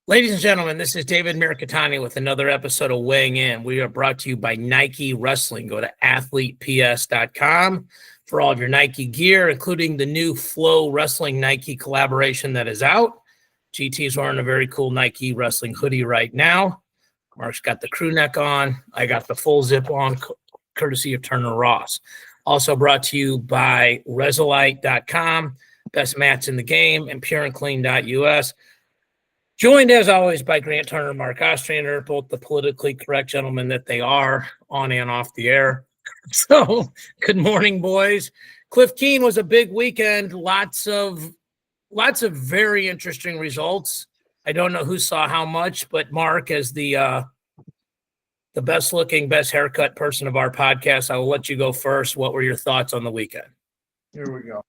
Ladies and gentlemen, this is David Mirikitani with another episode of Weighing In. We are brought to you by Nike Wrestling. Go to athleteps.com for all of your Nike gear, including the new Flow Wrestling Nike collaboration that is out. GT's wearing a very cool Nike Wrestling hoodie right now. Mark's got the crew neck on. I got the full zip on, courtesy of Turner Ross. Also brought to you by Resilite.com, best mats in the game, and pure&clean.us. Joined, as always, by Turner Mark Ostrander, both the politically correct gentlemen that they are on and off the air. So, good morning, boys. Cliff Keen was a big weekend. Lots of very interesting results. I don't know who saw how much, but Mark, as the best-looking, best haircut person of our podcast, I will let you go first. What were your thoughts on the weekend? Here we go.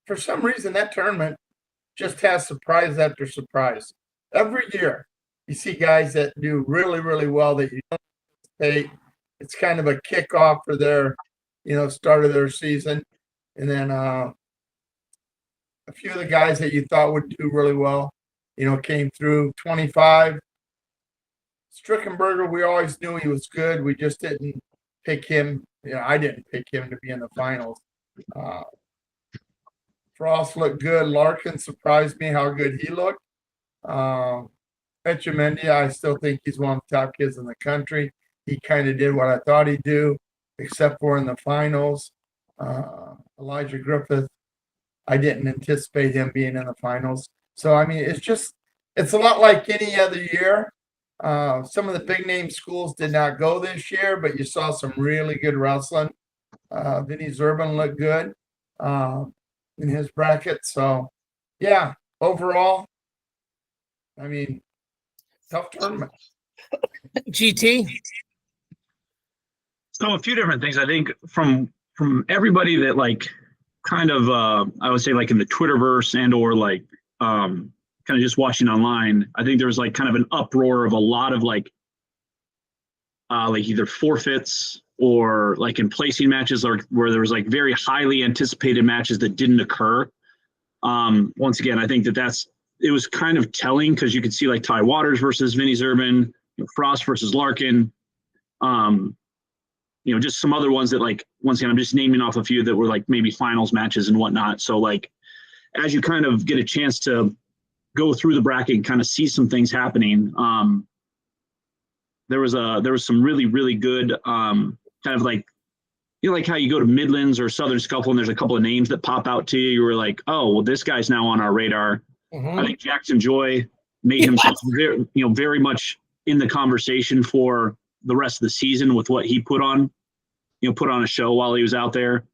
For some reason, that tournament just has surprise after surprise. Every year, you see guys that do really, really well that you don't anticipate. It's kind of a kickoff for their, start of their season. And then a few of the guys that you thought would do really well, came through. 25. Strickenberger, we always knew he was good. We just didn't pick him. I didn't pick him to be in the finals. Frost looked good. Larkin surprised me how good he looked. Etchemendia, I still think he's one of the top kids in the country. He kind of did what I thought he'd do, except for in the finals. Elijah Griffith, I didn't anticipate him being in the finals. So, it's a lot like any other year. Some of the big name schools did not go this year, but you saw some really good wrestling. Vinny Zerban looked good in his bracket. So, yeah, overall, tough tournament. GT? So a few different things. I think from everybody that I would say in the Twitterverse and or kind of just watching online, I think there was kind of an uproar of a lot of either forfeits or in placing matches or where there was very highly anticipated matches that didn't occur. Once again, I think it was kind of telling because you could see Ty Waters versus Vinny Zerban, Frost versus Larkin, just some other ones that once again, I'm just naming off a few that were maybe finals matches and whatnot. So as you kind of get a chance to go through the bracket and kind of see some things happening, there was some really, really good kind of how you go to Midlands or Southern Scuffle and there's a couple of names that pop out to you. You were like, oh, well, this guy's now on our radar. Mm-hmm. I think Jackson Joy made himself very much in the conversation for the rest of the season with what he put on a show while he was out there.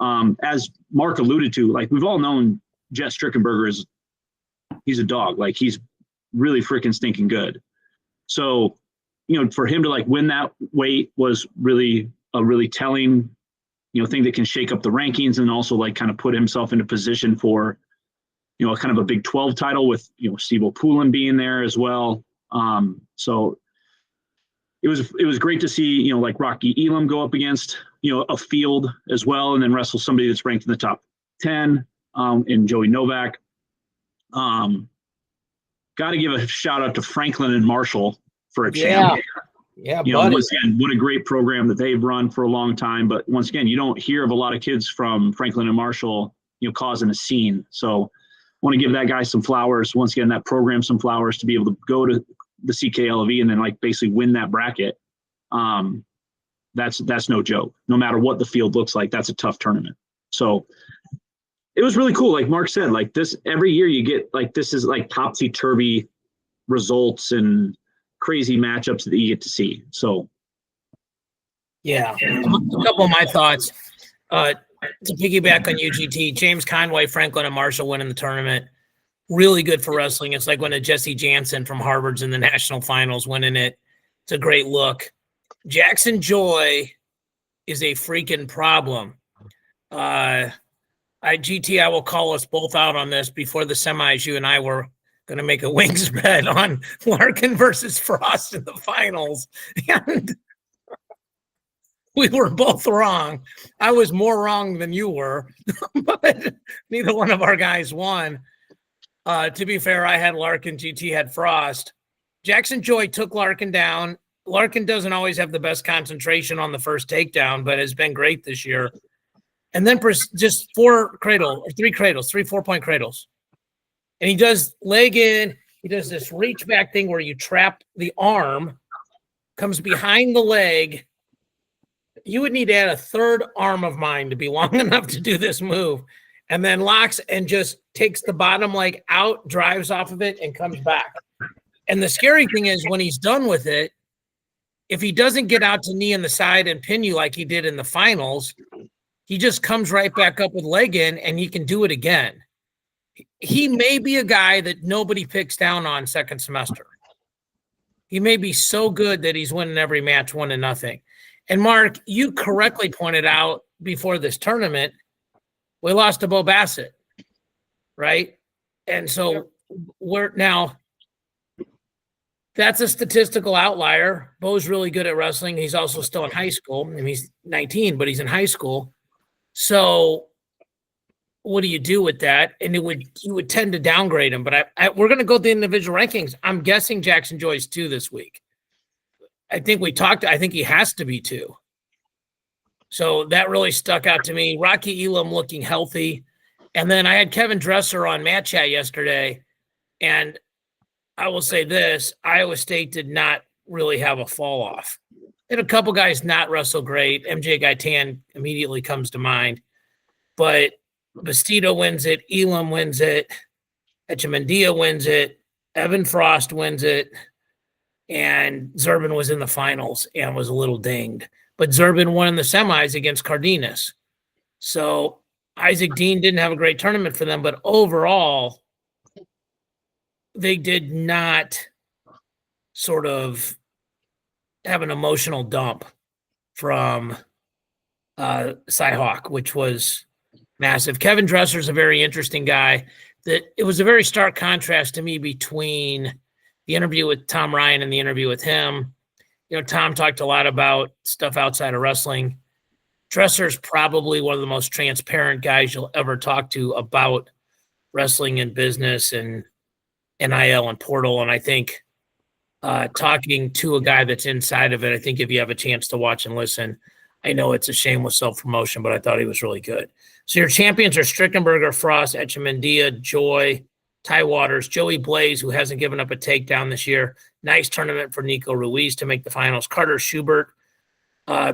As Mark alluded to, we've all known Jett Strickenberger he's a dog. He's really freaking stinking good. So, for him to win that weight was really a really telling, thing that can shake up the rankings and also kind of put himself into position for, kind of a Big 12 title with, Stevo Poulin being there as well. So it was great to see, Rocky Elam go up against, a field as well, and then wrestle somebody that's ranked in the top 10 in Joey Novak. Got to give a shout out to Franklin and Marshall for a champ. Yeah, once again, what a great program that they've run for a long time. But once again, you don't hear of a lot of kids from Franklin and Marshall, causing a scene. So I want to give that guy some flowers. Once again, that program some flowers to be able to go to the CKLV and then basically win that bracket. That's no joke. No matter what the field looks like, that's a tough tournament. So it was really cool. Like Mark said, this every year you get this is topsy-turvy results and crazy matchups that you get to see. So yeah, a couple of my thoughts to piggyback on UGT. James Conway, Franklin, and Marshall winning the tournament. Really good for wrestling. It's like when a Jesse Jansen from Harvard's in the national finals winning it. It's a great look. Jackson Joy is a freaking problem. GT, I will call us both out on this. Before the semis, you and I were going to make a wings bet on Larkin versus Frost in the finals. And We were both wrong. I was more wrong than you were, but neither one of our guys won. To be fair, I had Larkin, GT had Frost. Jackson Joy took Larkin down. Larkin doesn't always have the best concentration on the first takedown, but has been great this year. And then just 3 cradles, 3 4-point cradles. And he does leg in. He does this reach back thing where you trap the arm, comes behind the leg. You would need to add a third arm of mine to be long enough to do this move. And then locks and just takes the bottom leg out, drives off of it, and comes back. And the scary thing is when he's done with it, if he doesn't get out to knee in the side and pin you like he did in the finals, he just comes right back up with leg in and he can do it again. He may be a guy that nobody picks down on second semester. He may be so good that he's winning every match 1-0. And Mark, you correctly pointed out before this tournament, we lost to Bo Bassett, right? And so that's a statistical outlier. Bo's really good at wrestling. He's also still in high school. I mean, he's 19, but he's in high school. So what do you do with that? And you would tend to downgrade him. But we're going to go to the individual rankings. I'm guessing Jackson Joy's 2 this week. I think he has to be 2. So that really stuck out to me. Rocky Elam looking healthy. And then I had Kevin Dresser on Matt Chat yesterday. And I will say this, Iowa State did not really have a fall off. They had a couple guys not wrestle great. MJ Gaitan immediately comes to mind. But Bastida wins it. Elam wins it. Echemendia wins it. Evan Frost wins it. And Zerbin was in the finals and was a little dinged. But Zerbin won in the semis against Cardenas. So Isaac Dean didn't have a great tournament for them, but overall, they did not sort of have an emotional dump from Cyhawk, which was massive. Kevin Dresser's a very interesting guy. It was a very stark contrast to me between the interview with Tom Ryan and the interview with him. You know, Tom talked a lot about stuff outside of wrestling. Dresser's probably one of the most transparent guys you'll ever talk to about wrestling and business and NIL and portal. And I think talking to a guy that's inside of it, I think if you have a chance to watch and listen, I know it's a shameless self-promotion, but I thought he was really good. So your champions are Strickenberger, Frost, Echemendia, Joy, Ty Waters, Joey Blaze, who hasn't given up a takedown this year. Nice tournament for Nico Ruiz to make the finals. Carter Schubert,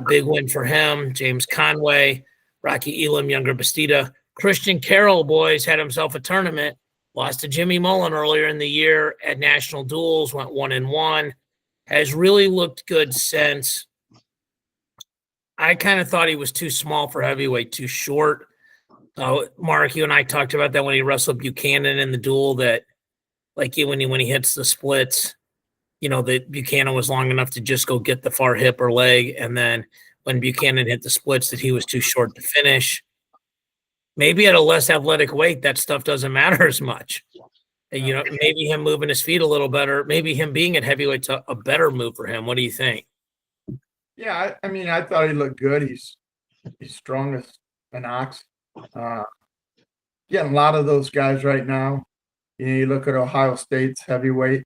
big win for him. James Conway, Rocky Elam, Yonger Bastida. Christian Carroll, boys, had himself a tournament. Lost to Jimmy Mullen earlier in the year at National Duels, went 1-1. Has really looked good since. I kind of thought he was too small for heavyweight, too short. Mark, you and I talked about that when he wrestled Buchanan in the duel, that like when he hits the splits, you know, that Buchanan was long enough to just go get the far hip or leg. And then when Buchanan hit the splits, that he was too short to finish. Maybe at a less athletic weight, that stuff doesn't matter as much. You know, maybe him moving his feet a little better, maybe him being at heavyweight's a better move for him. What do you think? Yeah, I mean, I thought he looked good. He's strong as an ox. Getting a lot of those guys right now. You know, you look at Ohio State's heavyweight.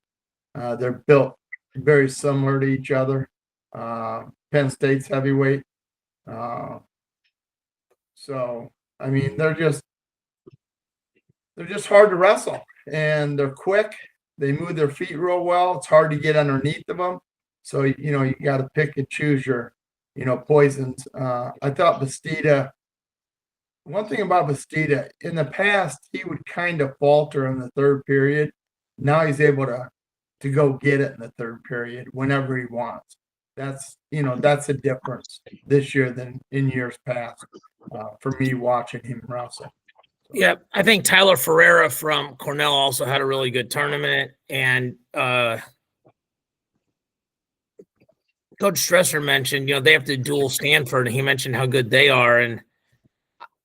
They're built very similar to each other. Penn State's heavyweight. So, I mean, they're just hard to wrestle, and they're quick. They move their feet real well. It's hard to get underneath of them. So, you know, you got to pick and choose your, you know, poisons. I thought Bastida, one thing about Bastida, in the past, he would kind of falter in the third period. Now he's able to go get it in the third period whenever he wants. That's, you know, that's a difference this year than in years past for me watching him wrestle. Yeah, I think Tyler Ferreira from Cornell also had a really good tournament. And Coach Stresser mentioned, you know, they have to duel Stanford, and he mentioned how good they are. And,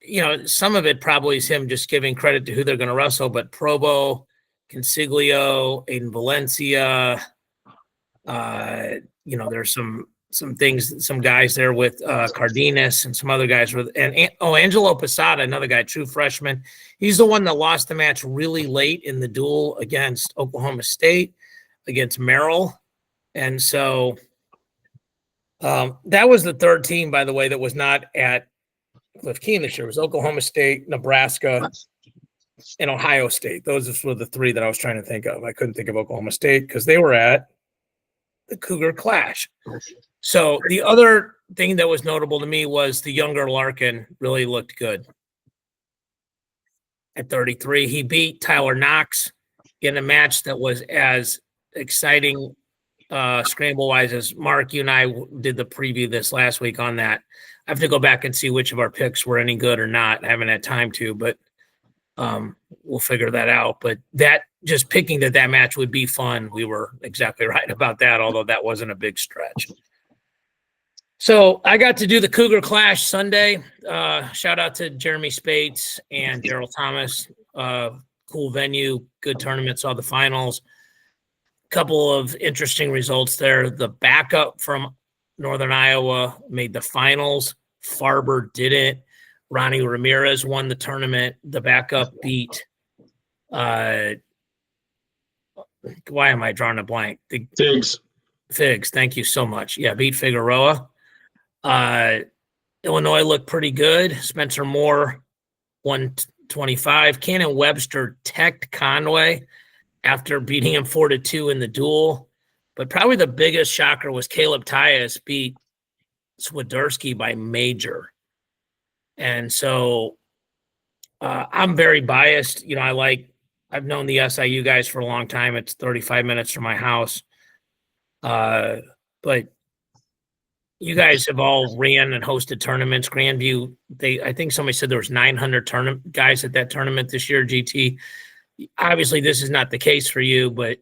you know, some of it probably is him just giving credit to who they're going to wrestle, but Probo, Consiglio, Aiden Valencia, you know, there's some some guys there with Cardenas and some other guys with, Angelo Posada, another guy, true freshman. He's the one that lost the match really late in the duel against Oklahoma State, against Merrill. And so that was the third team, by the way, that was not at Cliff Keen this year. It was Oklahoma State, Nebraska, and Ohio State. Those were the three that I was trying to think of. I couldn't think of Oklahoma State because they were at the Cougar Clash. So the other thing that was notable to me was the younger Larkin really looked good. At 33, he beat Tyler Knox in a match that was as exciting scramble-wise as Mark, you and I did the preview this last week on that. I have to go back and see which of our picks were any good or not. I haven't had time to, but we'll figure that out. But that, just picking that match would be fun, we were exactly right about that, although that wasn't a big stretch. So I got to do the Cougar Clash Sunday. Shout out to Jeremy Spates and Daryl Thomas. Cool venue, good tournament, saw the finals. Couple of interesting results there. The backup from Northern Iowa made the finals. Farber didn't. Ronnie Ramirez won the tournament. The backup beat why am I drawing a blank? Figs, thank you so much. Yeah, beat Figueroa. Illinois looked pretty good. Spencer Moore, 125. Cannon Webster teched Conway after beating him 4-2 in the duel. But probably the biggest shocker was Caleb Tyus beat Szydlowski by major. And so I'm very biased. You know, I've known the SIU guys for a long time. It's 35 minutes from my house. But you guys have all ran and hosted tournaments. Grandview, I think somebody said there was 900 tournament guys at that tournament this year, GT. Obviously, this is not the case for you, but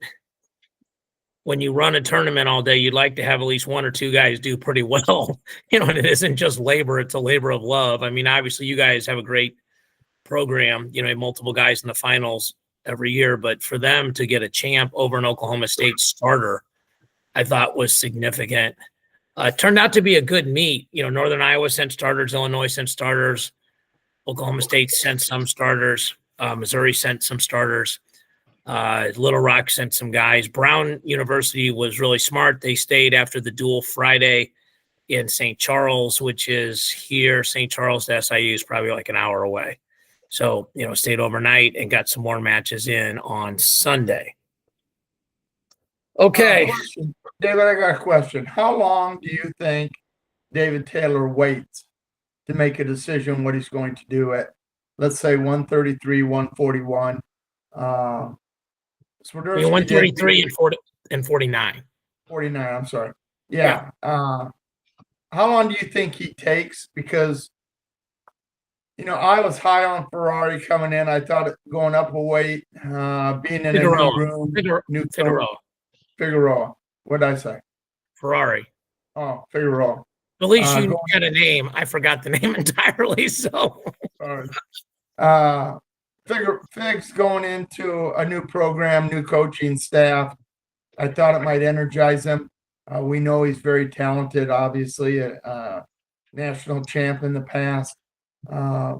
when you run a tournament all day, you'd like to have at least one or two guys do pretty well. You know, and it isn't just labor, it's a labor of love. I mean, obviously, you guys have a great program. You know, multiple guys in the finals every year, but for them to get a champ over an Oklahoma State starter, I thought was significant. Turned out to be a good meet. You know, Northern Iowa sent starters, Illinois sent starters, Oklahoma State sent some starters, Missouri sent some starters, Little Rock sent some guys. Brown University was really smart. They stayed after the duel Friday in St. Charles, which is here. St. Charles to SIU is probably like an hour away. So, you know, stayed overnight and got some more matches in on Sunday. Okay. David, I got a question. How long do you think David Taylor waits to make a decision what he's going to do at, let's say, 133, 141? 133 and 49. 49, I'm sorry. Yeah. How long do you think he takes? Because, you know, I was high on Ferrari coming in. I thought going up a weight, being in Figueroa. a new room. Figueroa. What did I say? Ferrari. Oh, Figueroa. At least you got a name. I forgot the name entirely. So, Figs going into a new program, new coaching staff. I thought it might energize him. We know he's very talented, obviously, a national champ in the past. But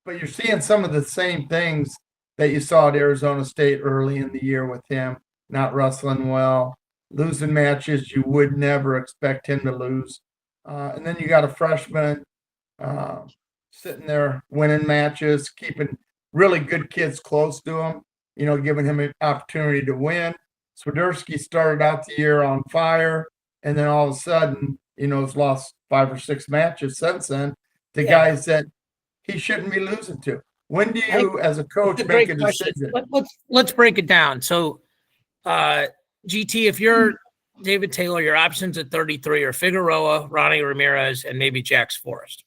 you're seeing some of the same things that you saw at Arizona State early in the year with him, not wrestling well, losing matches you would never expect him to lose. And then you got a freshman sitting there winning matches, keeping really good kids close to him, you know, giving him an opportunity to win. Szydlowski started out the year on fire, and then all of a sudden, you know, has lost 5 or 6 matches since then to guys that he shouldn't be losing to. When do you, as a coach, make a decision? Let's break it down. So, GT, if you're David Taylor, your options at 33 are Figueroa, Ronnie Ramirez, and maybe Jax Forrest.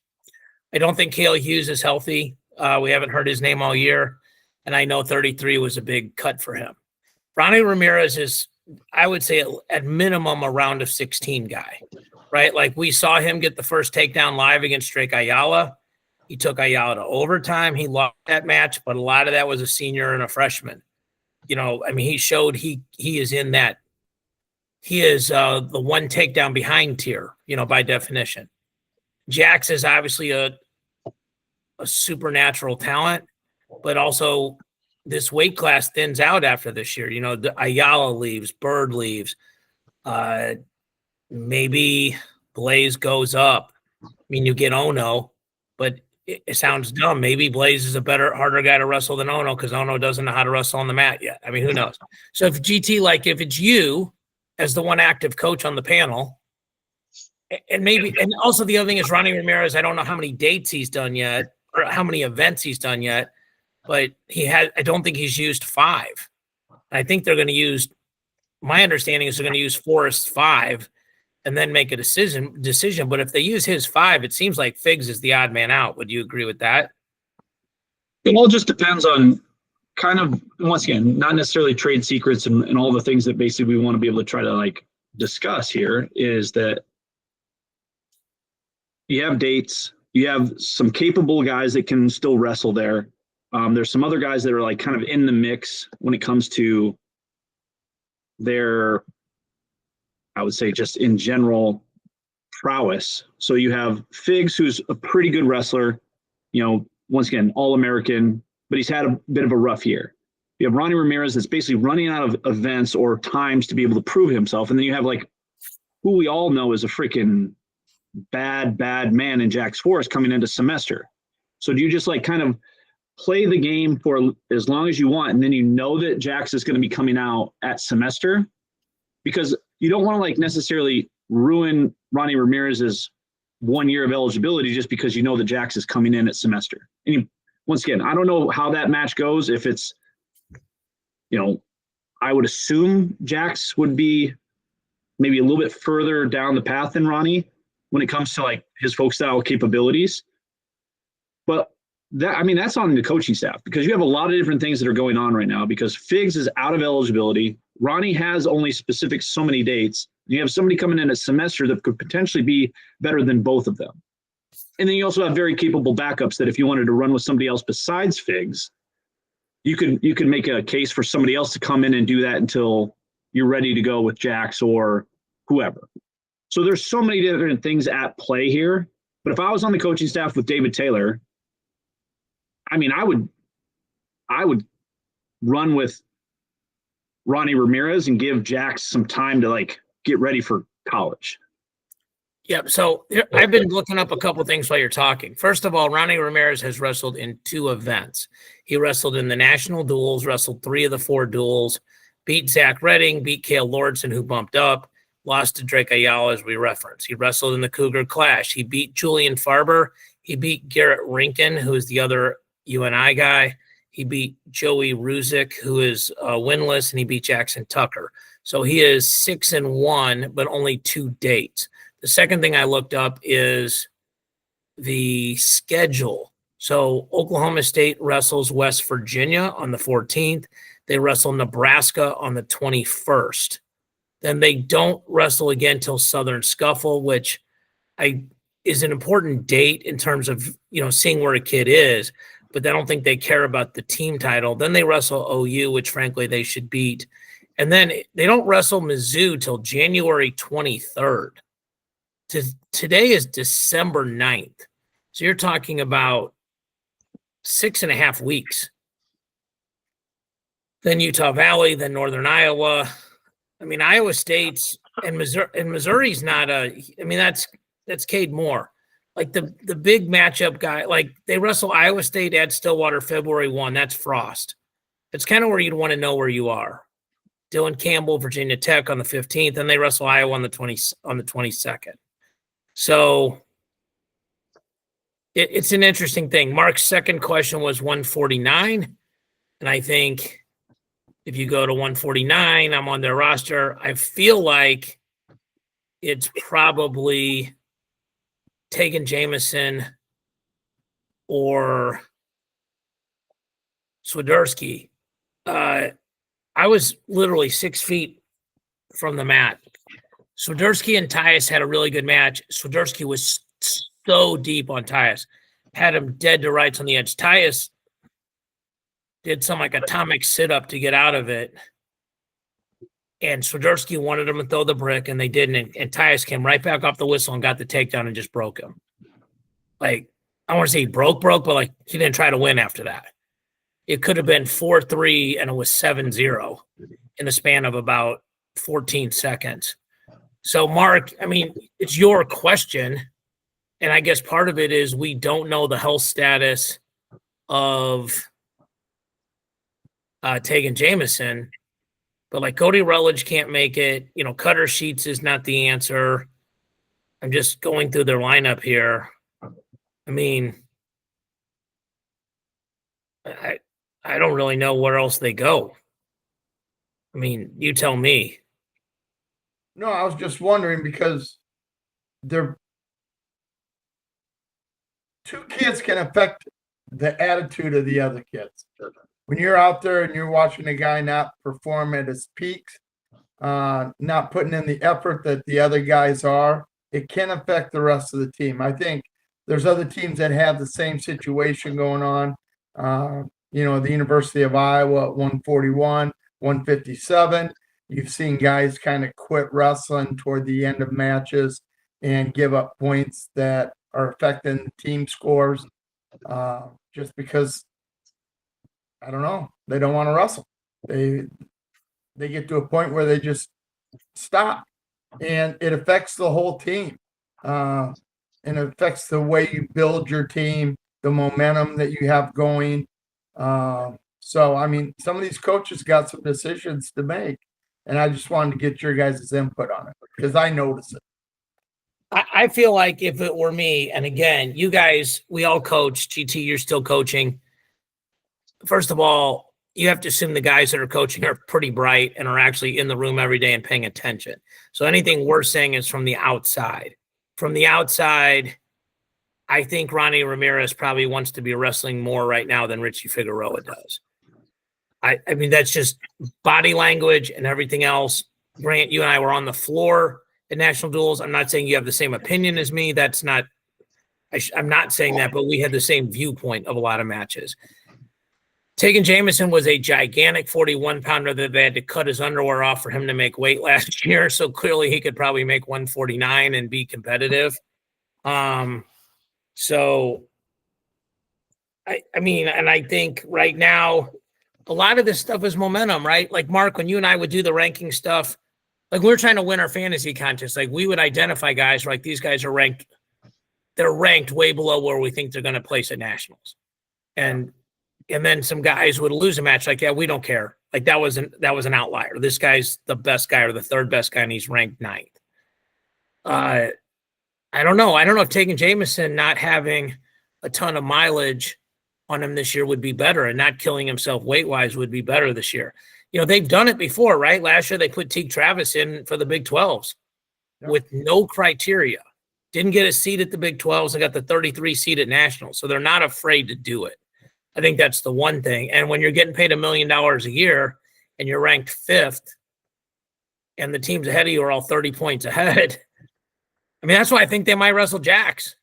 I don't think Cale Hughes is healthy. We haven't heard his name all year, and I know 33 was a big cut for him. Ronnie Ramirez is, I would say, at minimum a round of 16 guy, right? Like we saw him get the first takedown live against Drake Ayala. He took Ayala to overtime. He lost that match, but a lot of that was a senior and a freshman. You know, I mean, he showed he is in that he is the one takedown behind tier, by definition. Jax is obviously a supernatural talent, but also this weight class thins out after this year. The Ayala leaves, Bird leaves. Maybe Blaze goes up. I mean, you get Ono, but it sounds dumb. Maybe Blaze is a harder guy to wrestle than Ono because Ono doesn't know how to wrestle on the mat yet. I mean, who knows? So if it's you as the one active coach on the panel, and also the other thing is Ronnie Ramirez, I don't know how many dates he's done yet or how many events he's done yet, but I don't think he's used 5. I think they're going to use, my understanding is they're going to use Forrest's 5 and then make a decision. But if they use his 5, it seems like Figs is the odd man out. Would you agree with that? It all just depends on kind of, once again, not necessarily trade secrets and all the things that basically we want to be able to try to discuss here, is that you have dates, you have some capable guys that can still wrestle there. There's some other guys that are kind of in the mix when it comes to their, I would say, just in general prowess. So you have Figs, who's a pretty good wrestler, once again, All-American, but he's had a bit of a rough year. You have Ronnie Ramirez that's basically running out of events or times to be able to prove himself. And then you have who we all know is a freaking bad man in Jax Forrest coming into semester. So do you just kind of play the game for as long as you want, and then that Jax is going to be coming out at semester? Because you don't want to necessarily ruin Ronnie Ramirez's 1 year of eligibility just because that Jax is coming in at semester. And once again, I don't know how that match goes. If it's, I would assume Jax would be maybe a little bit further down the path than Ronnie when it comes to his folk style capabilities. But that's on the coaching staff, because you have a lot of different things that are going on right now, because Figs is out of eligibility. Ronnie has only specific so many dates. You have somebody coming in a semester that could potentially be better than both of them. And then you also have very capable backups that if you wanted to run with somebody else besides Figs, you could make a case for somebody else to come in and do that until you're ready to go with Jax or whoever. So there's so many different things at play here. But if I was on the coaching staff with David Taylor, I would run with Ronnie Ramirez and give Jax some time to get ready for college. Yep. So I've been looking up a couple things while you're talking. First of all, Ronnie Ramirez has wrestled in 2 events. He wrestled in the national duels, wrestled 3 of the 4 duels, beat Zach Redding, beat Cale Lordson, who bumped up, lost to Drake Ayala, as we referenced. He wrestled in the Cougar Clash. He beat Julian Farber. He beat Garrett Rinkin, who is the other UNI guy. He beat Joey Ruzick, who is winless, and he beat Jackson Tucker. So he is 6-1, but only 2 dates. The second thing I looked up is the schedule. So Oklahoma State wrestles West Virginia on the 14th. They wrestle Nebraska on the 21st. Then they don't wrestle again till Southern Scuffle, which is an important date in terms of, seeing where a kid is, but I don't think they care about the team title. Then they wrestle OU, which frankly they should beat. And then they don't wrestle Mizzou till January 23rd. Today is December 9th. So you're talking about 6.5 weeks. Then Utah Valley, then Northern Iowa. I mean, Iowa State's and Missouri's not that's Cade Moore. The big matchup guy, they wrestle Iowa State at Stillwater February 1. That's Frost. It's kind of where you'd want to know where you are. Dylan Campbell, Virginia Tech on the 15th, and they wrestle Iowa on the 22nd. So it's an interesting thing. Mark's second question was 149, and I think if you go to 149, I'm on their roster. I feel like it's probably Tegan Jameson or Szydlowski. I was literally 6 feet from the mat. Szydlowski and Tyus had a really good match. Szydlowski was so deep on Tyus, had him dead to rights on the edge. Tyus did some atomic sit-up to get out of it. and Szydlowski wanted him to throw the brick, and they didn't. And Tyus came right back off the whistle and got the takedown and just broke him. Like, I don't want to say he broke, but like he didn't try to win after that. It could have been 4-3, and it was 7-0 in the span of about 14 seconds. So, Mark, I mean, it's your question, and I guess part of it is we don't know the health status of Tegan Jamison. But like Cody Rutledge can't make it. You know, Cutter Sheets is not the answer. I'm just going through their lineup here. I mean, I don't really know where else they go. I mean, you tell me. No, I was just wondering because they're two kids can affect the attitude of the other kids. When you're out there and you're watching a guy not perform at his peaks, not putting in the effort that the other guys are, it can affect the rest of the team. I think there's other teams that have the same situation going on. You know, the University of Iowa at 141, 157. You've seen guys kind of quit wrestling toward the end of matches and give up points that are affecting team scores just because, I don't know, they don't want to wrestle. They get to a point where they just stop, and it affects the whole team. And it affects the way you build your team, the momentum that you have going. So, I mean, some of these coaches got some decisions to make, and I just wanted to get your guys' input on it because I notice it. I feel like if it were me, and again, you guys, we all coach. GT, you're still coaching. First of all, you have to assume the guys that are coaching are pretty bright and are actually in the room every day and paying attention. So anything we're saying is from the outside. From the outside, I think Ronnie Ramirez probably wants to be wrestling more right now than Richie Figueroa does. I mean, that's just body language and everything else. Grant, you and I were on the floor at National Duels. I'm not saying you have the same opinion as me. That's not – I'm not saying that, but we had the same viewpoint of a lot of matches. Tegan Jamison was a gigantic 41-pounder that they had to cut his underwear off for him to make weight last year, so clearly he could probably make 149 and be competitive. So, I mean, and I think right now a lot of this stuff is momentum, right? Like, Mark, when you and I would do the ranking stuff, like we're trying to win our fantasy contest, like we would identify guys like these guys are ranked, they're ranked way below where we think they're going to place at nationals. And then some guys would lose a match like, yeah, we don't care. Like that was an outlier. This guy's the best guy or the third best guy, and he's ranked 9th. I don't know. I don't know if Tegan Jamison not having a ton of mileage on him this year would be better, and not killing himself weight-wise would be better this year. You know, they've done it before, right? Last year they put Teague Travis in for the Big 12s with no criteria. Didn't get a seat at the Big 12s and got the 33 seat at nationals. So they're not afraid to do it. I think that's the one thing. And when you're getting paid $1 million a year and you're ranked 5th and the teams ahead of you are all 30 points ahead, I mean, that's why I think they might wrestle Jax.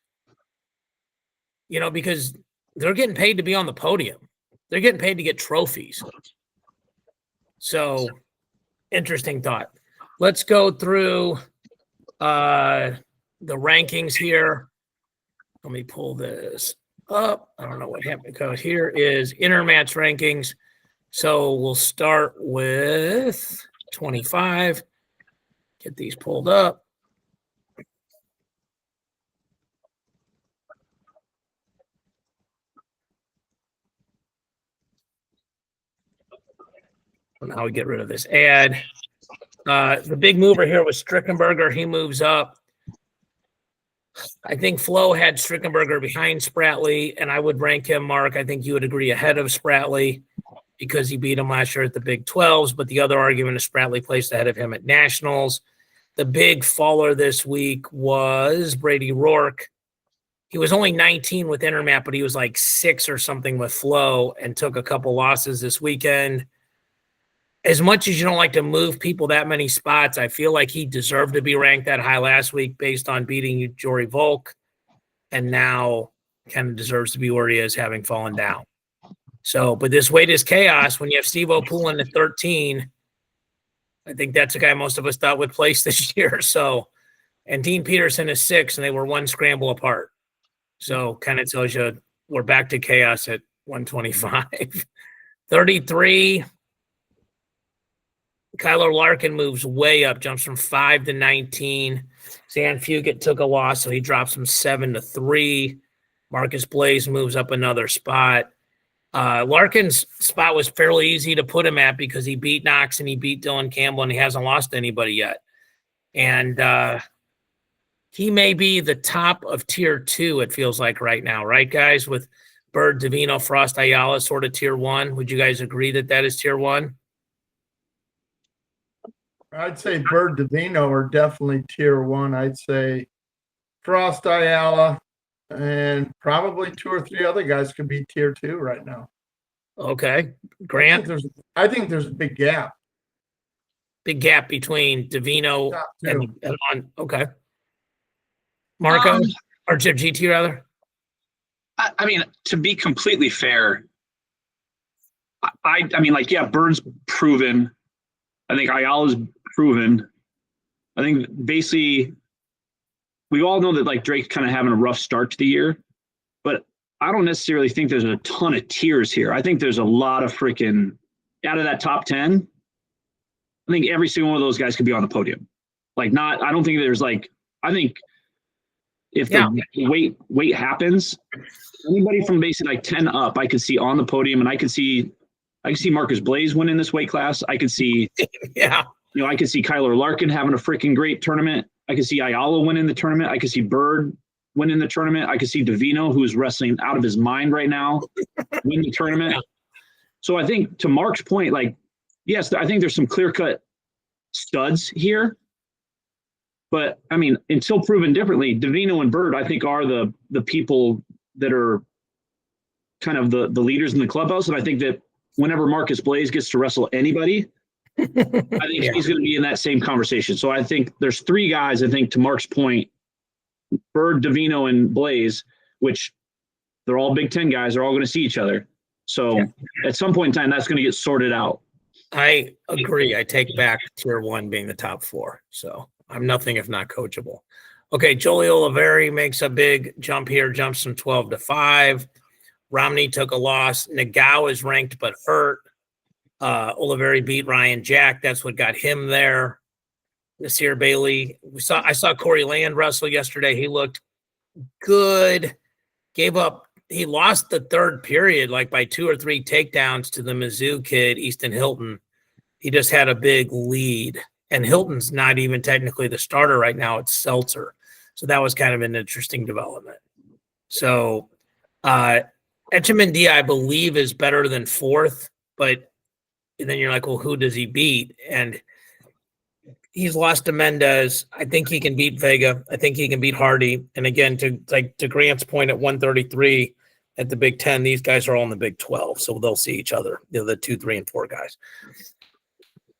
You know, because they're getting paid to be on the podium. They're getting paid to get trophies. So, interesting thought. Let's go through the rankings here. Let me pull this up. I don't know what happened. Because here is intermatch rankings. So we'll start with 25. Get these pulled up. Now we get rid of this ad. The big mover here was Strickenberger. He moves up. I think Flo had Strickenberger behind Spratley, and I would rank him, Mark, I think you would agree, ahead of Spratley because he beat him last year at the Big 12s, but the other argument is Spratley placed ahead of him at Nationals. The big faller this week was Brady Rourke. He was only 19 with Intermat, but he was like 6 or something with Flo and took a couple losses this weekend. As much as you don't like to move people that many spots, I feel like he deserved to be ranked that high last week based on beating Jory Volk, and now kind of deserves to be where he is, having fallen down. So, but this weight is chaos when you have Stevo Poulin at 13 I think that's a guy most of us thought would place this year. So, and Dean Peterson is 6, and they were 1 scramble apart. So kind of tells you we're back to chaos at 125. 33. Kyler Larkin moves way up, jumps from 5 to 19. Zan Fugit took a loss, so he drops from 7 to 3. Marcus Blaze moves up another spot. Larkin's spot was fairly easy to put him at because he beat Knox and he beat Dylan Campbell, and he hasn't lost to anybody yet. And he may be the top of tier 2, it feels like right now, right, guys? With Bird, Davino, Frost, Ayala, sort of tier 1. Would you guys agree that that is tier 1? I'd say Bird, Davino are definitely tier 1. I'd say Frost, Ayala, and probably 2 or 3 other guys could be tier 2 right now. Okay. Grant? I think there's a big gap. Big gap between Davino Top and 2. okay. Marco? Or GT, rather? I mean, to be completely fair, I mean, like, yeah, Bird's proven. I think Ayala's proven. I think basically we all know that, like, Drake's kind of having a rough start to the year, but I don't necessarily think there's a ton of tiers here. I think there's a lot of freaking, out of that top 10, I think every single one of those guys could be on the podium. Like, not, I don't think there's like, I think if the weight happens, anybody from basically like 10 up, I could see on the podium, and I could see Marcus Blaze winning this weight class. I could see, I could see Kyler Larkin having a freaking great tournament. I could see Ayala winning the tournament. I could see Bird winning the tournament. I could see Davino, who's wrestling out of his mind right now, win the tournament. So I think, to Mark's point, like, yes, I think there's some clear-cut studs here. But, I mean, until proven differently, Davino and Bird, I think, are the people that are kind of the leaders in the clubhouse. And I think that whenever Marcus Blaze gets to wrestle anybody, I think he's going to be in that same conversation. So I think there's 3 guys, I think, to Mark's point, Bird, Davino, and Blaze, which they're all Big Ten guys. They're all going to see each other. So at some point in time, that's going to get sorted out. I agree. I take back tier 1 being the top 4. So I'm nothing if not coachable. Okay, Jolie Oliveri makes a big jump here, jumps from 12 to 5. Romney took a loss. Nagao is ranked but hurt. Oliveri beat Ryan Jack. That's what got him there. Nasir Bailey. I saw Corey Land wrestle yesterday. He looked good. Gave up. He lost the 3rd period, like by 2 or 3 takedowns to the Mizzou kid, Easton Hilton. He just had a big lead. And Hilton's not even technically the starter right now. It's Seltzer. So that was kind of an interesting development. So Echemendia, I believe, is better than 4th. But then you're like, well, who does he beat? And he's lost to Mendez. I think he can beat Vega. I think he can beat Hardy. And again, to Grant's point, at 133 at the Big Ten, these guys are all in the Big 12, so they'll see each other. The 2, 3, and 4 guys.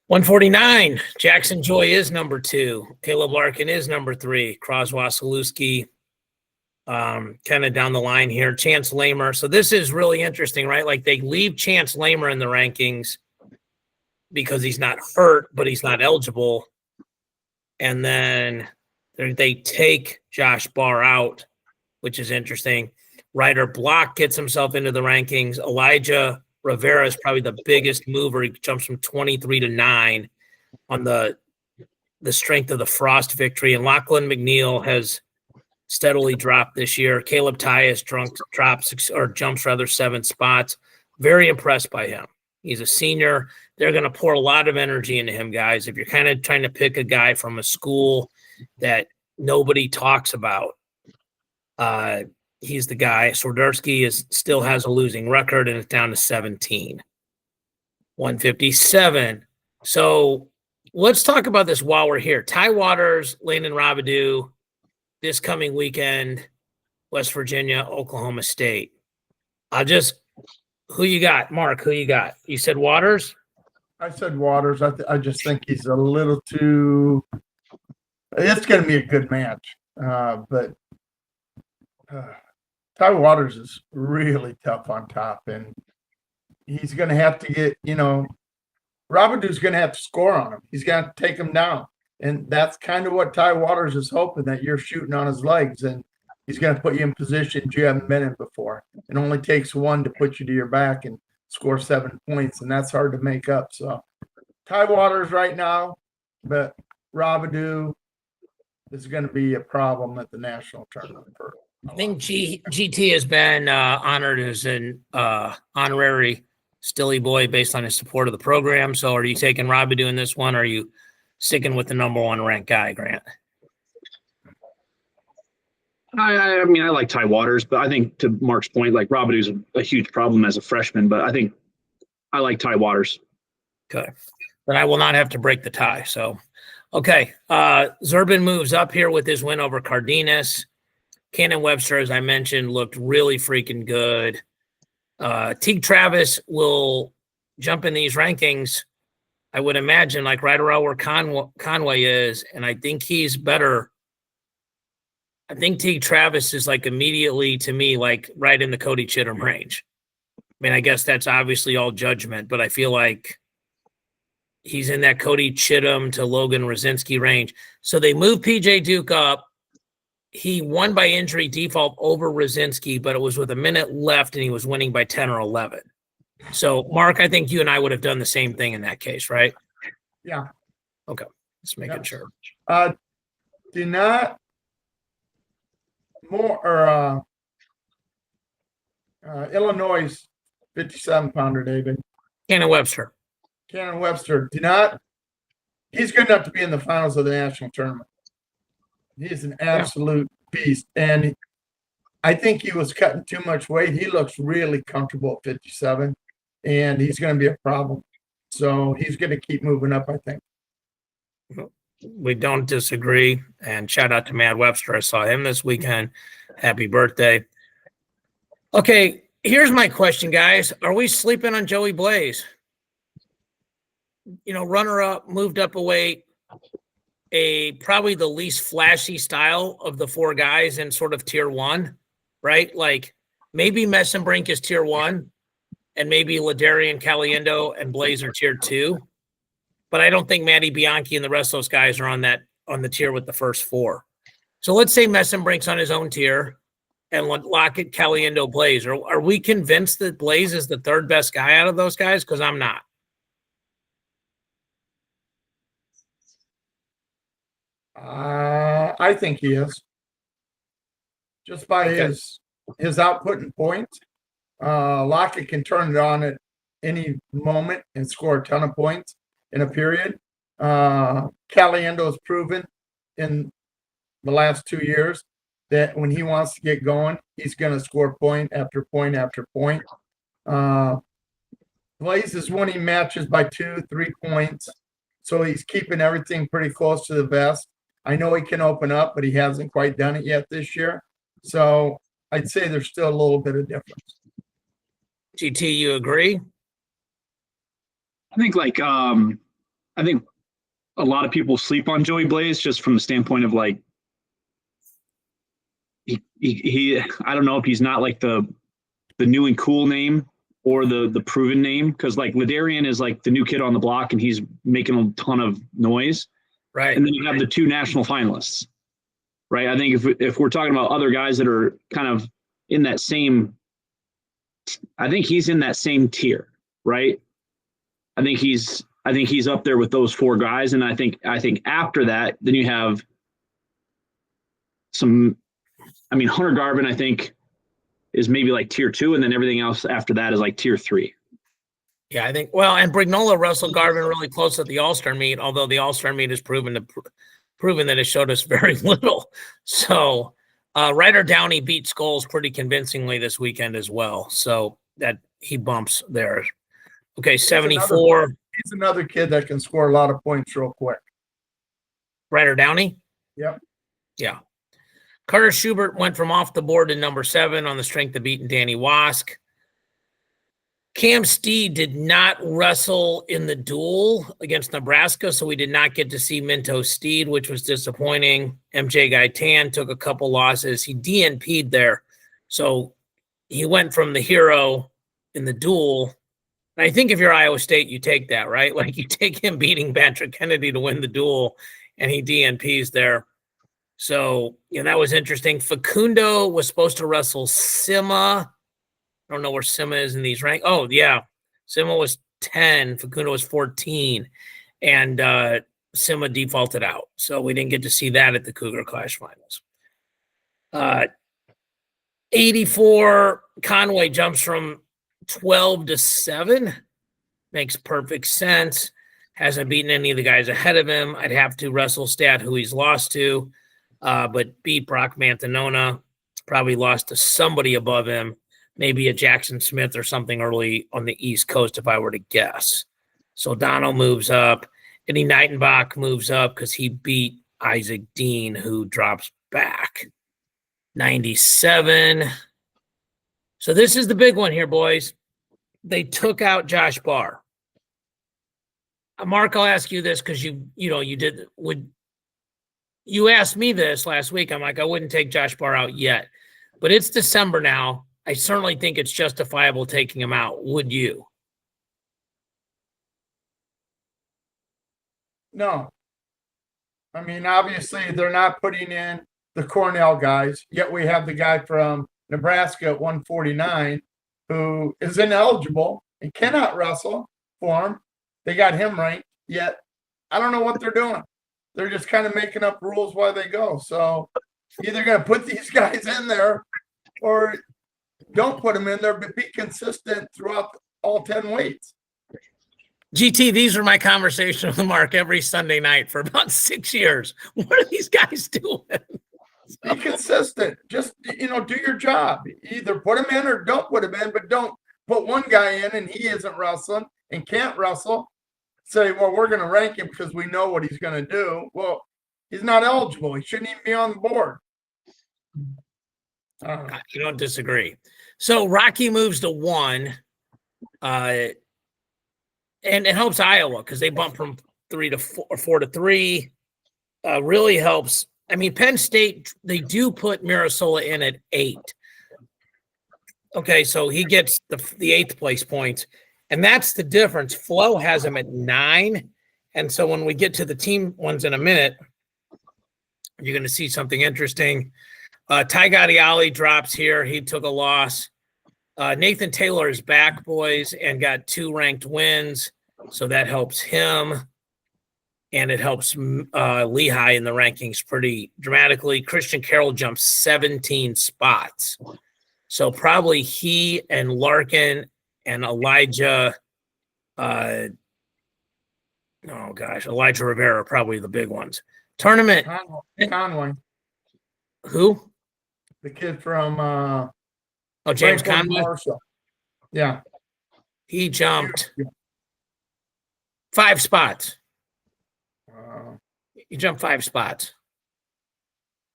149. Jackson Joy is number 2. Caleb Larkin is number 3. Kroswa-Szydlowski, kind of down the line here. Chance Lamer. So this is really interesting, right? Like, they leave Chance Lamer in the rankings because he's not hurt, but he's not eligible. And then they take Josh Barr out, which is interesting. Ryder Block gets himself into the rankings. Elijah Rivera is probably the biggest mover. He jumps from 23 to 9 on the strength of the Frost victory. And Lachlan McNeil has steadily dropped this year. Caleb Tyus jumps 7 spots. Very impressed by him. He's a senior. They're going to pour a lot of energy into him, guys. If you're kind of trying to pick a guy from a school that nobody talks about, he's the guy. Swiderski still has a losing record, and it's down to 17. 157. So let's talk about this while we're here. Ty Waters, Landon Robidoux, this coming weekend, West Virginia, Oklahoma State. Who you got? Mark, who you got? You said Waters? I said Waters. I just think he's a little too – it's going to be a good match. But Ty Waters is really tough on top, and he's going to have to get, Robidoux going to have to score on him. He's got to take him down. And that's kind of what Ty Waters is hoping, that you're shooting on his legs and he's going to put you in positions you haven't been in before. It only takes one to put you to your back and score 7 points, and that's hard to make up. So Ty Waters right now, but Robidoux is going to be a problem at the national tournament. I think GT has been honored as an honorary Stilly boy based on his support of the program. So are you taking Robidoux in this one, or are you sticking with the number 1 ranked guy, Grant? I mean, I like Ty Waters, but I think to Mark's point, like Robidoux's a huge problem as a freshman, but I think I like Ty Waters. Okay. Then I will not have to break the tie. So, okay. Zerbin moves up here with his win over Cardenas. Cannon Webster, as I mentioned, looked really freaking good. Teague Travis will jump in these rankings, I would imagine, like right around where Conway is, and I think he's better. I think Teague Travis is like immediately, to me, like right in the Cody Chittum range. I mean, I guess that's obviously all judgment, but I feel like he's in that Cody Chittum to Logan Rosinski range. So they moved PJ Duke up. He won by injury default over Rosinski, but it was with a minute left and he was winning by 10 or 11. So, Mark, I think you and I would have done the same thing in that case, right? Yeah. Okay. Just making sure. Do not more Illinois 57-pounder, David. Cannon Webster. Cannon Webster. Do not. He's good enough to be in the finals of the national tournament. He's an absolute beast. And I think he was cutting too much weight. He looks really comfortable at 57, and he's going to be a problem. So he's going to keep moving up, I think. We don't disagree. And shout out to Matt Webster. I saw him this weekend. Happy birthday. Okay, here's my question, guys. Are we sleeping on Joey Blaze? You know, runner-up, moved up a weight, probably the least flashy style of the 4 guys in sort of tier 1, right? Like maybe Messenbrink is tier 1 and maybe Ladarian Caliendo and Blaze are tier 2. But I don't think Matty Bianchi and the rest of those guys are on the tier with the first 4. So let's say Messenbrink's on his own tier and Lockett, Caliendo, Blaze. Are we convinced that Blaze is the 3rd best guy out of those guys? Because I'm not. I think he is. Just by his output and points. Lockett can turn it on at any moment and score a ton of points in a period. Caliendo has proven in the last 2 years that when he wants to get going, he's going to score point after point after point. Blaze is winning matches by 2-3 points, so he's keeping everything pretty close to the vest. I know he can open up, but he hasn't quite done it yet this year. So I'd say there's still a little bit of difference. GT, you agree? I think I think a lot of people sleep on Joey Blaze just from the standpoint of like he I don't know if he's not like the new and cool name or the proven name, because like Ladarian is like the new kid on the block and he's making a ton of noise. Right. And then you have the 2 national finalists. Right. I think if we're talking about other guys that are kind of in that same, I think he's in that same tier, right? I think he's up there with those 4 guys. And I think after that, then you have Hunter Garvin, I think, is maybe like tier 2, and then everything else after that is like tier 3. Yeah, I think, and Brignola wrestled Garvin really close at the All-Star meet, although the All-Star meet has proven that it showed us very little. So Ryder Downey beat Scholes pretty convincingly this weekend as well. So that he bumps there. Okay, 74. He's another kid that can score a lot of points real quick. Ryder Downey? Yep. Yeah. Carter Schubert went from off the board to number 7 on the strength of beating Danny Wask. Cam Steed did not wrestle in the duel against Nebraska, so we did not get to see Minto Steed, which was disappointing. MJ Gaitan took a couple losses. He DNP'd there. So he went from the hero in the duel I think if you're Iowa State, you take that, right? Like you take him beating Patrick Kennedy to win the duel, and he DNPs there. So, that was interesting. Facundo was supposed to wrestle Sima. I don't know where Sima is in these ranks. Oh, yeah. Sima was 10. Facundo was 14. And Sima defaulted out. So we didn't get to see that at the Cougar Clash finals. 84, Conway jumps from 12 to 7. Makes perfect sense. Hasn't beaten any of the guys ahead of him. I'd have to wrestle stat who he's lost to, but beat Brock Mantanona. Probably lost to somebody above him, maybe a Jackson Smith or something early on the East Coast if I were to guess. So Dono moves up. Eddie Knightenbach moves up because he beat Isaac Dean, who drops back. 97. So this is the big one here, boys. They took out Josh Barr. Mark, I'll ask you this because you asked me this last week. I'm like, I wouldn't take Josh Barr out yet, but it's December now. I certainly think it's justifiable taking him out. Would you? No. I mean, obviously they're not putting in the Cornell guys, yet we have the guy from Nebraska at 149 who is ineligible and cannot wrestle for him. They got him ranked, yet I don't know what they're doing. They're just kind of making up rules while they go. So either going to put these guys in there or don't put them in there, but be consistent throughout all 10 weights. GT, these are my conversations with Mark every Sunday night for about 6 years. What are these guys doing? Be consistent. Just, do your job. Either put him in or don't put him in, but don't put one guy in and he isn't wrestling and can't wrestle. Say, well, we're going to rank him because we know what he's going to do. Well, he's not eligible. He shouldn't even be on the board. You don't disagree. So Rocky moves to 1. And it helps Iowa because they bump from 3 to 4 or 4 to 3. Really helps. I mean, Penn State, they do put Mirasola in at 8. Okay, so he gets the 8th place points. And that's the difference. Flo has him at 9. And so when we get to the team ones in a minute, you're going to see something interesting. Ty Gadiali drops here. He took a loss. Nathan Taylor is back, boys, and got 2 ranked wins. So that helps him. And it helps Lehigh in the rankings pretty dramatically. Christian Carroll jumps 17 spots. So probably he and Larkin and Elijah Rivera are probably the big ones. Tournament. Conway. Who? The kid from James Conway? Yeah. He jumped 5 spots. He jumped 5 spots.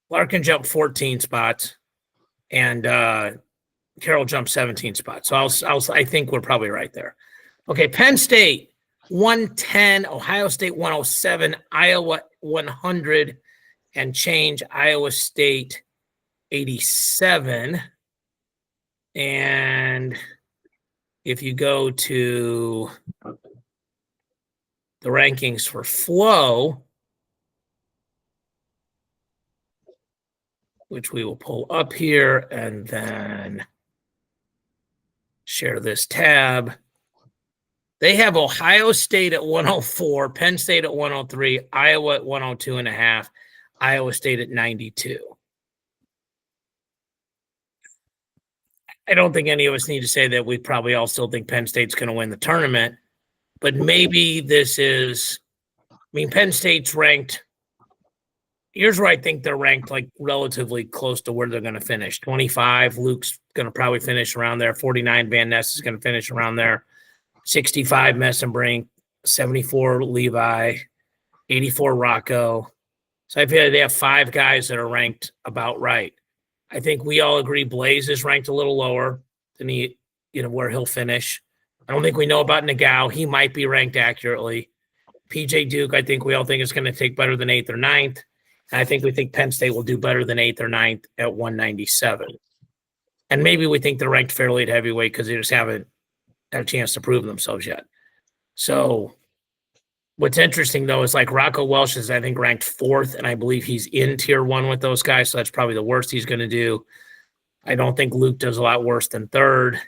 Larkin jumped 14 spots. And Carroll jumped 17 spots. So I think we're probably right there. Okay, Penn State 110, Ohio State 107, Iowa 100 and change, Iowa State 87. And if you go to the rankings for Flo, which we will pull up here and then share this tab. They have Ohio State at 104, Penn State at 103, Iowa at 102.5, Iowa State at 92. I don't think any of us need to say that we probably all still think Penn State's going to win the tournament, but maybe this is, Penn State's ranked. Here's where I think they're ranked like relatively close to where they're going to finish. 25, Luke's going to probably finish around there. 49, Van Ness is going to finish around there. 65, Messenbrink. 74, Levi. 84, Rocco. So I feel like they have 5 guys that are ranked about right. I think we all agree Blaze is ranked a little lower than where he'll finish. I don't think we know about Nagao. He might be ranked accurately. PJ Duke, I think we all think is going to take better than 8th or 9th. And I think we think Penn State will do better than 8th or 9th at 197. And maybe we think they're ranked fairly at heavyweight because they just haven't had a chance to prove themselves yet. So what's interesting, though, is like Rocco Welsh is, I think, ranked 4th, and I believe he's in Tier 1 with those guys, so that's probably the worst he's going to do. I don't think Luke does a lot worse than 3rd.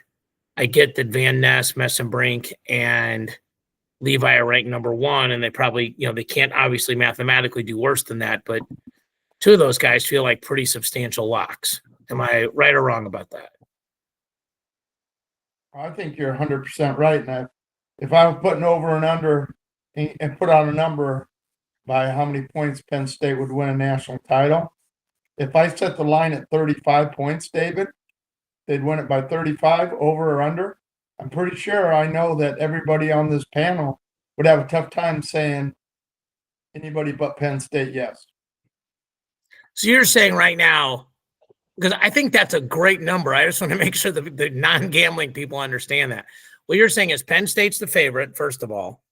I get that Van Ness, Messenbrink, and Levi are ranked number 1, and they probably, they can't obviously mathematically do worse than that, but 2 of those guys feel like pretty substantial locks. Am I right or wrong about that? I think you're 100% right. And if I was putting over and under and put out a number by how many points Penn State would win a national title, if I set the line at 35 points, David, they'd win it by 35, over or under. I'm pretty sure I know that everybody on this panel would have a tough time saying anybody but Penn State, yes. So you're saying right now, because I think that's a great number. I just want to make sure that the non-gambling people understand that. What you're saying is Penn State's the favorite, first of all,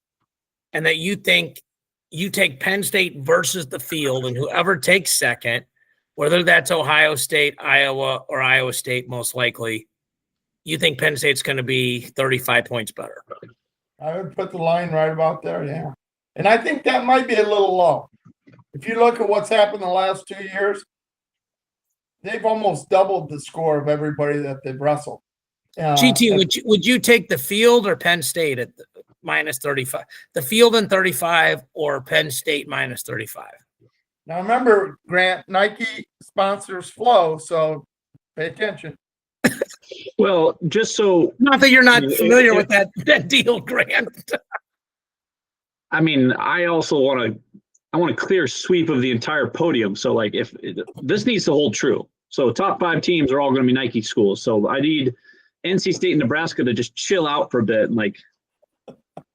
and that you think you take Penn State versus the field, and whoever takes second, whether that's Ohio State, Iowa, or Iowa State, most likely, you think Penn State's going to be 35 points better. I would put the line right about there, yeah. And I think that might be a little low. If you look at what's happened the last 2 years, they've almost doubled the score of everybody that they've wrestled. GT, would you take the field or Penn State at minus 35? The field and 35 or Penn State minus 35? Now remember, Grant, Nike sponsors Flow, so pay attention. Well, just so not that you're not familiar with that deal, Grant. I mean, I also want a clear sweep of the entire podium. So, like, if this needs to hold true. So, top 5 teams are all going to be Nike schools. So, I need NC State and Nebraska to just chill out for a bit and like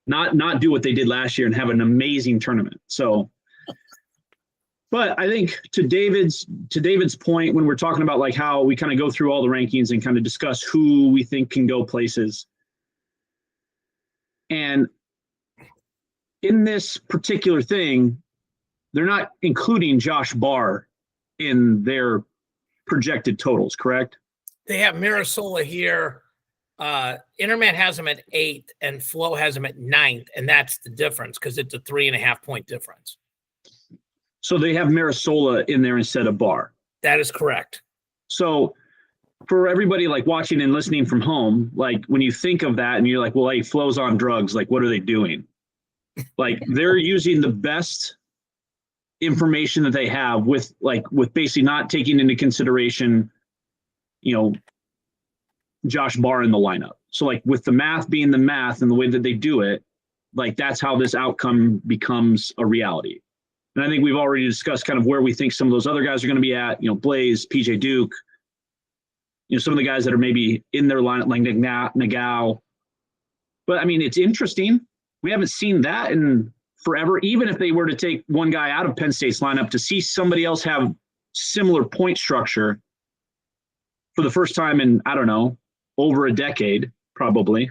not do what they did last year and have an amazing tournament. So, but I think to David's point, when we're talking about like how we kind of go through all the rankings and kind of discuss who we think can go places, and in this particular thing, they're not including Josh Barr in their projected totals, correct? They have Mirasola here. Internet has him at 8th and Flow has him at 9th, and that's the difference because it's a 3.5 point difference. So they have Mirasola in there instead of Barr. That is correct. So for everybody like watching and listening from home, like when you think of that and you're like, well, hey, Flow's on drugs, like what are they doing? Like they're using the best information that they have with basically not taking into consideration, Josh Barr in the lineup. So like with the math being the math and the way that they do it, like that's how this outcome becomes a reality. And I think we've already discussed kind of where we think some of those other guys are going to be at, Blaze, PJ Duke, some of the guys that are maybe in their lineup like Nagao. But I mean, it's interesting. We haven't seen that in forever. Even if they were to take one guy out of Penn State's lineup, to see somebody else have similar point structure for the first time in, I don't know, over a decade, probably.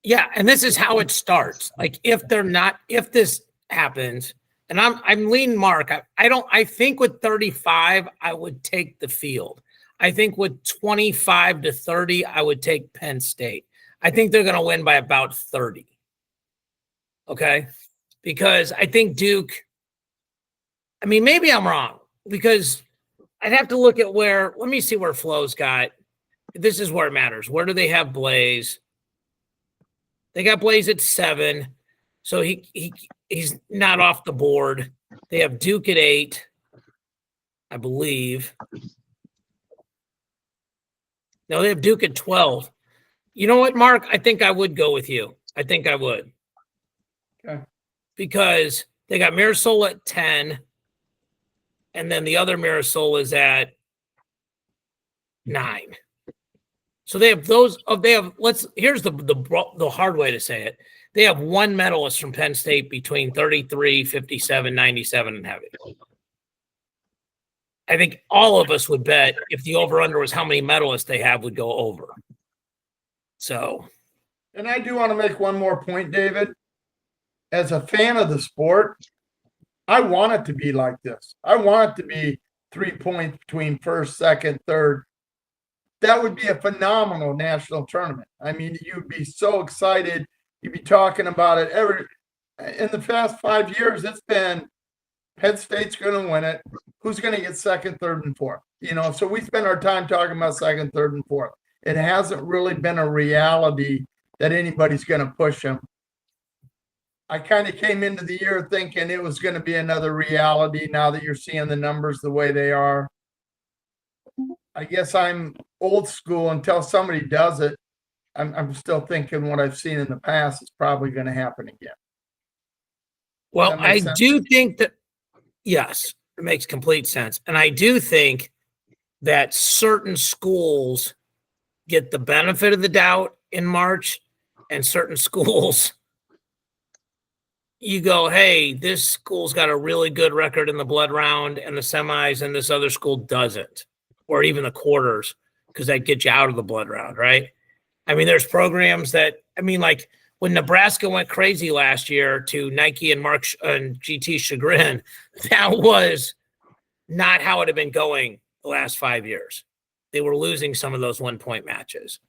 Yeah, and this is how it starts. Like if this happens, and I'm leaning Mark. I think with 35, I would take the field. I think with 25 to 30, I would take Penn State. I think they're going to win by about 30. Okay? Because I think Duke, I mean, maybe I'm wrong because I'd have to look at let me see where Flow's got. This is where it matters. Where do they have Blaze? They got Blaze at 7. So he's not off the board. They have Duke at 8, I believe. No, they have Duke at 12. You know what, Mark? I think I would go with you. I think I would. Okay. Because they got Mirasola at 10, and then the other Mirasola is at 9. So they have those. Here's the hard way to say it. They have one medalist from Penn State between 33, 57, 97, and heavy. I think all of us would bet if the over-under was how many medalists they have would go over. So. And I do want to make one more point, David. As a fan of the sport, I want it to be like this. I want it to be 3 points between first, second, third. that would be a phenomenal national tournament. I mean, you'd be so excited. You'd be talking about it in the past 5 years. It's been Penn State's going to win it. Who's going to get second, third, and fourth? So we spend our time talking about second, third, and fourth. It hasn't really been a reality that anybody's going to push them. I kind of came into the year thinking it was going to be another reality now that you're seeing the numbers the way they are. I guess I'm old school. Until somebody does it, I'm still thinking what I've seen in the past is probably going to happen again. Well, I do think that, yes, it makes complete sense. And I do think that certain schools get the benefit of the doubt in March, and certain schools, you go, hey, this school's got a really good record in the blood round and the semis, and this other school doesn't, or even the quarters, because that gets you out of the blood round, right? I mean, there's programs that, like when Nebraska went crazy last year to Nike and Mark and GT chagrin, that was not how it had been going the last 5 years. They were losing some of those 1-point matches.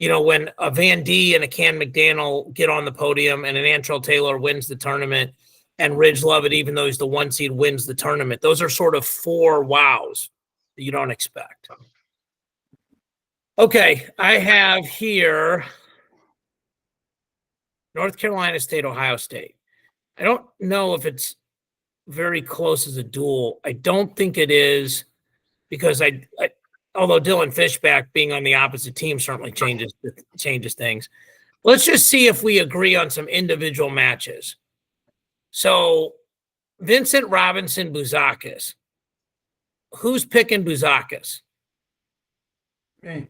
When a Van D and a Can McDaniel get on the podium and an Antrell Taylor wins the tournament and Ridge Lovett, even though he's the 1 seed, wins the tournament, those are sort of 4 wows that you don't expect. Okay, I have here North Carolina State, Ohio State. I don't know if it's very close as a duel. I don't think it is, because although Dylan Fishback being on the opposite team certainly changes things. Let's just see if we agree on some individual matches. So, Vincent Robinson, Buzakis. Who's picking Buzakis? Me.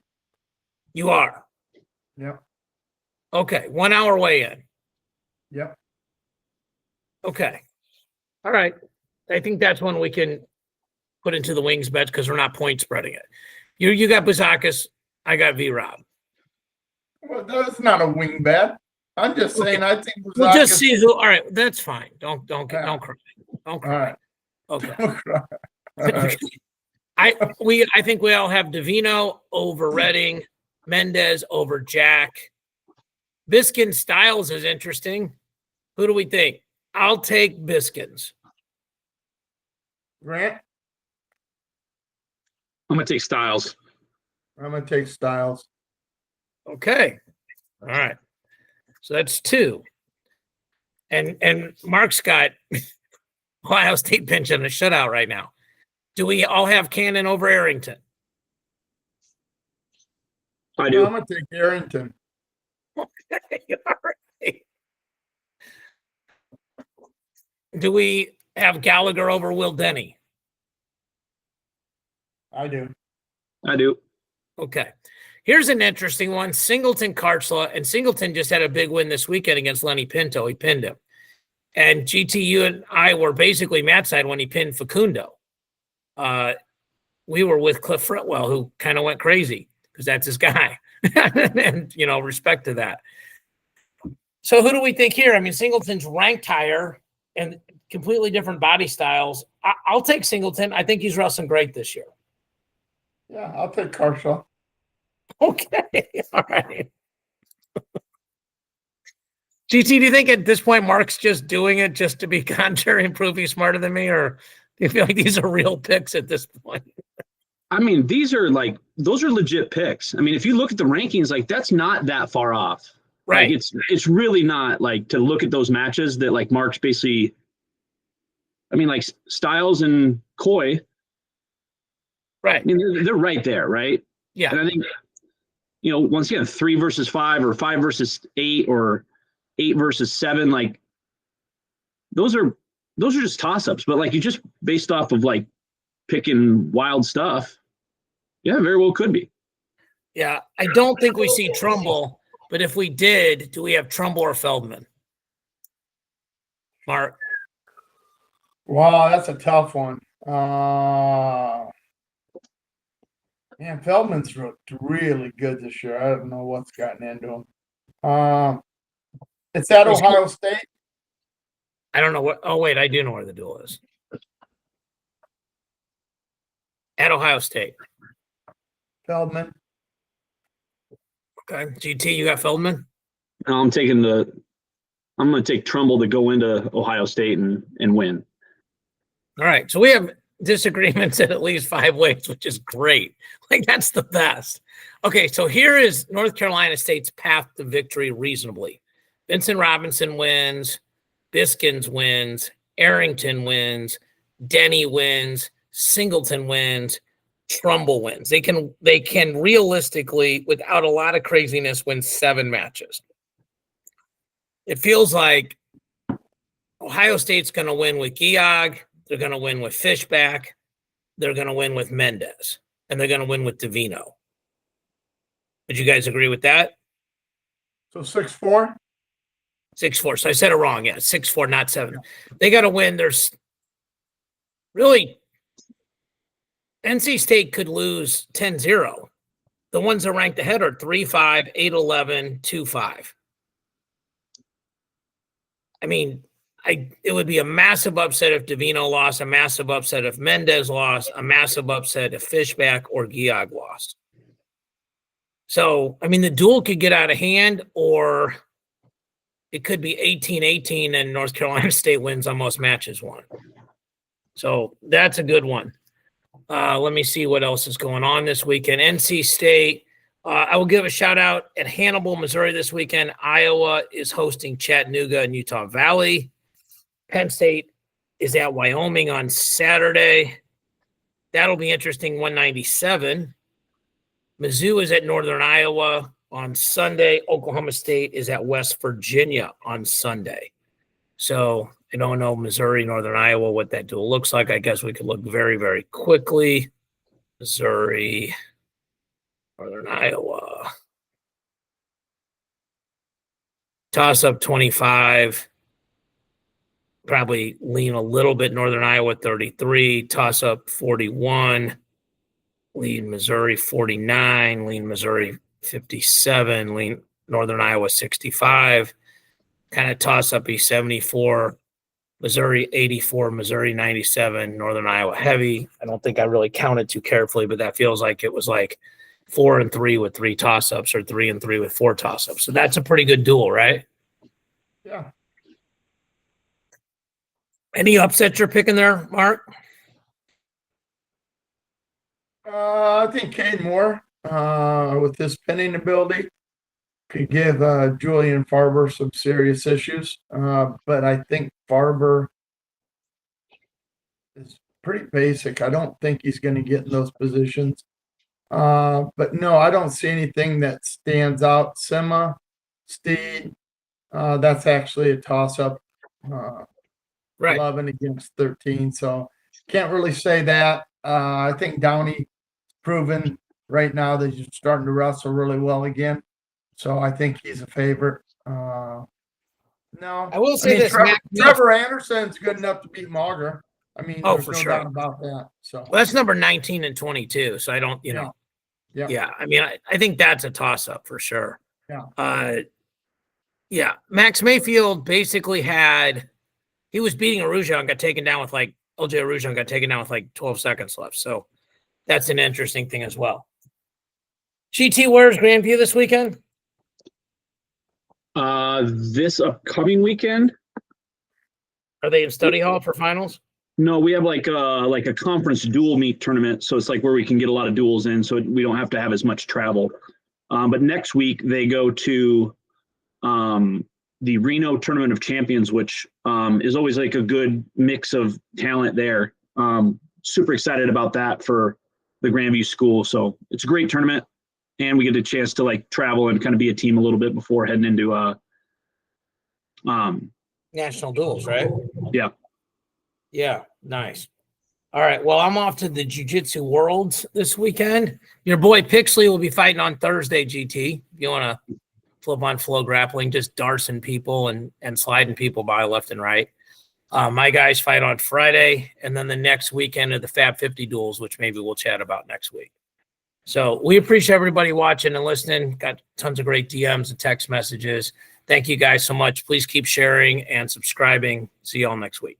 You are? Yep. Okay, 1 hour weigh-in. Yep. Okay. All right. I think that's one we can put into the wings bet because we're not point spreading it. You got Buzakis, I got V-Rob. Well, that's not a wing bet. I'm just saying I think Buzakis. We'll just see who. All right, that's fine. Don't cry. Don't cry. All right. Okay. Don't cry. All right. I think we all have Davino over Redding, Mendez over Jack. Biskin Styles is interesting. Who do we think? I'll take Biskins. Grant? I'm going to take Styles. I'm going to take Styles. Okay. All right. So that's 2. And Mark's got Ohio State pinching a shutout right now. Do we all have Cannon over Arrington? I do. I'm going to take Arrington. Okay. All right. Do we have Gallagher over Will Denny? I do. I do. Okay. Here's an interesting one. Singleton Kartsla, and Singleton just had a big win this weekend against Lenny Pinto. He pinned him. And GTU and I were basically Matt side when he pinned Facundo. We were with Cliff Fretwell, who kind of went crazy because that's his guy. And, respect to that. So who do we think here? Singleton's ranked higher and completely different body styles. I'll take Singleton. I think he's wrestling great this year. Yeah, I'll take Karshaw. Okay. All right. GT, do you think at this point Mark's just doing it just to be contrary and prove he's smarter than me, or do you feel like these are real picks at this point? These are those are legit picks. If you look at the rankings, that's not that far off. Right. It's really not to look at those matches that Mark's basically, Styles and Koy. Right. They're right there, right? Yeah. And I think, once again, 3 versus 5 or 5 versus 8 or 8 versus 7, those are just toss-ups. But you just based off of picking wild stuff, yeah, very well could be. Yeah. I don't think we see Trumbull, but if we did, do we have Trumbull or Feldman? Mark. Wow, that's a tough one. Man, Feldman's really good this year. I don't know what's gotten into him. It's at Ohio State. I don't know what. Oh, wait, I do know where the duel is. At Ohio State. Feldman. Okay. GT, you got Feldman? No, I'm going to take Trumbull to go into Ohio State and win. All right. So we have disagreements in at least 5 ways, which is great. Like, that's the best. Okay. So here is North Carolina State's path to victory reasonably. Vincent Robinson wins. Biskins wins. Arrington wins. Denny wins. Singleton wins. Trumbull wins. They can realistically, without a lot of craziness, win 7 matches. It feels like Ohio State's going to win with Geog. They're going to win with Fishback. They're going to win with Mendez. And they're going to win with Davino. Would you guys agree with that? So 6-4? 6-4. So I said it wrong. Yeah, 6-4, not 7. They got to win. There's really NC State could lose 10-0. The ones that are ranked ahead are 3-5, 8-11, 2-5. I mean, it would be a massive upset if Davino lost, a massive upset if Mendez lost, a massive upset if Fishback or Geog lost. So, I mean, the duel could get out of hand, or it could be 18-18 and North Carolina State wins on most matches won. So that's a good one. Let me see what else is going on this weekend. NC State. I will give a shout out at Hannibal, Missouri this weekend. Iowa is hosting Chattanooga and Utah Valley. Penn State is at Wyoming on Saturday. That'll be interesting, 197. Mizzou is at Northern Iowa on Sunday. Oklahoma State is at West Virginia on Sunday. So I don't know Missouri, Northern Iowa, what that duel looks like. I guess we could look very, very quickly. Missouri, Northern Iowa. Toss up 25. Probably lean a little bit Northern Iowa 33. Toss up 41. Lean Missouri 49. Lean Missouri 57. Lean Northern Iowa 65. Kind of toss up 74. Missouri 84. Missouri 97. Northern Iowa heavy. I don't think I really counted too carefully, but that feels like it was like 4-3 with 3 toss-ups or 3-3 with 4 toss-ups. So that's a pretty good duel, right? Yeah. Any upsets you're picking there, Mark? I think Cade Moore, with his pinning ability, could give Julian Farber some serious issues. But I think Farber is pretty basic. I don't think he's going to get in those positions. But no, I don't see anything that stands out. Sema, Steed, that's actually a toss-up. Right. 11 against 13. So can't really say that. I think Downey proven right now that he's starting to wrestle really well again. So I think he's a favorite. No, I will say this: Trevor Anderson's good enough to beat Mauger. I mean, there's for no sure. doubt about that. So well, that's number 19 and 22. So I don't, yeah. I mean, I think that's a toss-up for sure. Yeah. Max Mayfield basically he was beating Aruja and got taken down with LJ Aruja and got taken down with 12 seconds left. So that's an interesting thing as well. GT, where's Grandview this weekend? This upcoming weekend. Are they in study hall for finals? No, we have like a conference dual meet tournament. So it's like where we can get a lot of duels in, so we don't have to have as much travel. But next week they go to the Reno Tournament of Champions, which is always like a good mix of talent there. Super excited about that for the Grandview school. So it's a great tournament, and we get a chance to travel and kind of be a team a little bit before heading into national duels, right? Yeah. Yeah, nice. All right, well, I'm off to the Jiu-Jitsu Worlds this weekend. Your boy Pixley will be fighting on Thursday, GT. If you want to flip on Flow Grappling, just darsing people and sliding people by left and right. My guys fight on Friday, and then the next weekend of the Fab 50 duels, which maybe we'll chat about next week. So we appreciate everybody watching and listening. Got tons of great DMs and text messages. Thank you guys so much. Please keep sharing and subscribing. See y'all next week.